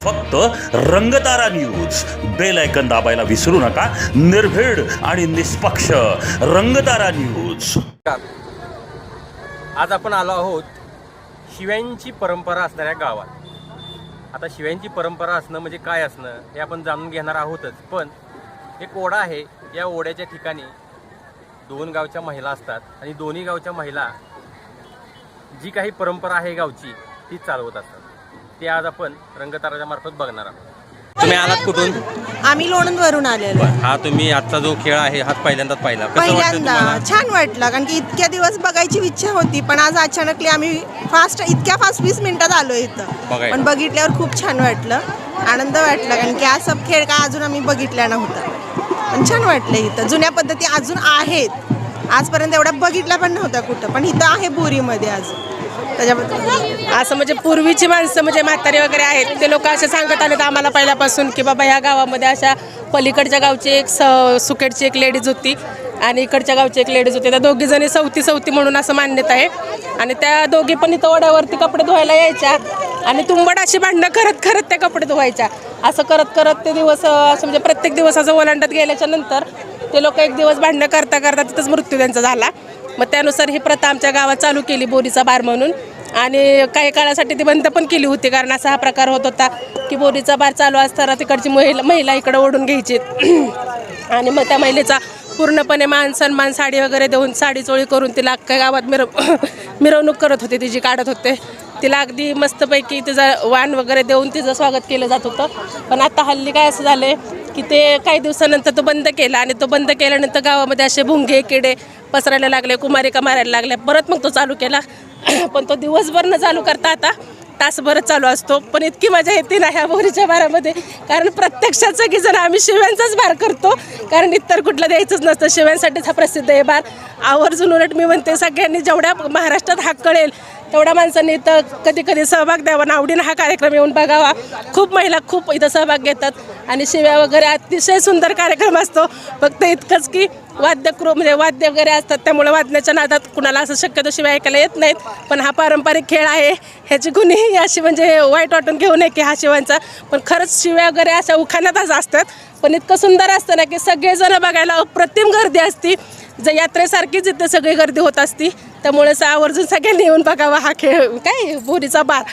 फक्त Rangtara news bell icon दाबायला विसरू नका। निर्भीड आणि निष्पक्ष रंगतारा न्यूज। आज आपण आलो आहोत शिव्यांची परंपरा असणाऱ्या गावात। आता शिव्यांची परंपरा असणं म्हणजे काय असणं हे आपण जाणून घेणार आहोतच, पण एक ओढा आहे। या ओढ्याच्या ठिकाणी दोन गावच्या महिला असतात आणि दोन्ही गावच्या महिला जी काही परंपरा आहे गावची ती चालवत असतात। ते आज आपण रंगताराच्या मार्फत बघणार आहोत। तुम्ही आलात कुठून? आम्ही लोणंदवरून आलेलो। हा, तुम्ही आजचा जो खेळ आहे हा पहिल्यांदाच पाहिला, पहिल्यांदा छान वाटलं, कारण की इतक्या दिवस बघायची इच्छा होती, पण आज अचानकली आम्ही इतक्या फास्ट 20 मिनिटात आलो इथं, पण बघितल्यावर खूप छान वाटलं, आनंद वाटला, कारण की आज सब खेळ का अजून आम्ही बघितला नव्हता, पण छान वाटलं। इथं जुन्या पद्धती अजून आहेत, आजपर्यंत एवढ्या बघितल्या पण नव्हत्या कुठं, पण इथं आहे बोरीमध्ये आज। त्याच्याबद्दल असं म्हणजे पूर्वीची माणसं म्हणजे म्हातारे वगैरे आहेत ते लोक असे सांगत आलेत आम्हाला पहिल्यापासून की बाबा ह्या गावामध्ये अशा पलीकडच्या गावची एक सुकेटची एक लेडीज होती आणि इकडच्या गावची एक लेडीज होती। त्या दोघी जणी सवती म्हणून असं मान्यता आहे, आणि त्या दोघी पण इथं ओढ्यावरती कपडे धुवायला यायच्या आणि तुंबड अशी भांडणं करत त्या कपडे धुवायच्या। असं करत ते दिवस असं म्हणजे प्रत्येक दिवस असं ओलांडत गेल्याच्या नंतर ते लोक एक दिवस भांडणं करता तिथंच मृत्यू त्यांचा झाला। मग त्यानुसार ही प्रथा आमच्या गावात चालू केली बोरीचा बार म्हणून, आणि काही काळासाठी ती बंद पण केली होती, कारण असा हा प्रकार होत होता की बोरीचा बार चालू असताना तिकडची महिला इकडं ओढून घ्यायची आणि मग त्या महिलेचा पूर्णपणे मान सन्मान साडी वगैरे देऊन साडी चोळी करून तिला अख्ख्या गावात मिरवणूक करत होते, तिची काढत होते। तिला अगदी मस्तपैकी तिचं वाण वगैरे देऊन तिचं स्वागत केलं जात होतं। पण आता हल्ली काय असं झालं की ते काही दिवसानंतर तो बंद केला, आणि तो बंद केल्यानंतर गावामध्ये असे भुंगे किडे पसरायला लागले, कुमारिका मारायला लागल्या। परत मग तो चालू केला, पण तो दिवसभर न चालू करता आता तासभरच चालू असतो। पण इतकी मजा येते ना ह्या बोरीच्या बारामध्ये, कारण प्रत्यक्षात सगळीजण आम्ही शिव्यांचाच बार करतो, कारण इतर कुठलं द्यायचंच नसतं, शिव्यांसाठीच हा प्रसिद्ध आहे बार। आवर्जून उलट मी म्हणते सगळ्यांनी जेवढ्या महाराष्ट्रात हाक कळेल तेवढ्या माणसांनी इथं कधी सहभाग द्यावा आणि आवडीनं हा कार्यक्रम येऊन बघावा। खूप महिला खूप इथं सहभाग घेतात आणि शिव्या वगैरे अतिशय सुंदर कार्यक्रम असतो। फक्त इतकंच की वाद्य वगैरे असतात, त्यामुळे वाजण्याच्या नादात कुणाला असं शक्यतो शिव्या ऐकायला येत नाहीत। पण हा पारंपरिक खेळ आहे, ह्याची कुणीही अशी म्हणजे वाईट वाटून घेऊ नये की हा शिवांचा, पण खरंच शिव्या वगैरे अशा उखाण्यातच असतात, पण इतकं सुंदर असतं ना की सगळेजण बघायला अप्रतिम गर्दी असती, यात्रेसारखीच इथं सगळी गर्दी होत असती। त्यामुळे आवर्जून सगळ्यांनी येऊन बघावा हा खेळ, काय बोरीचा बार।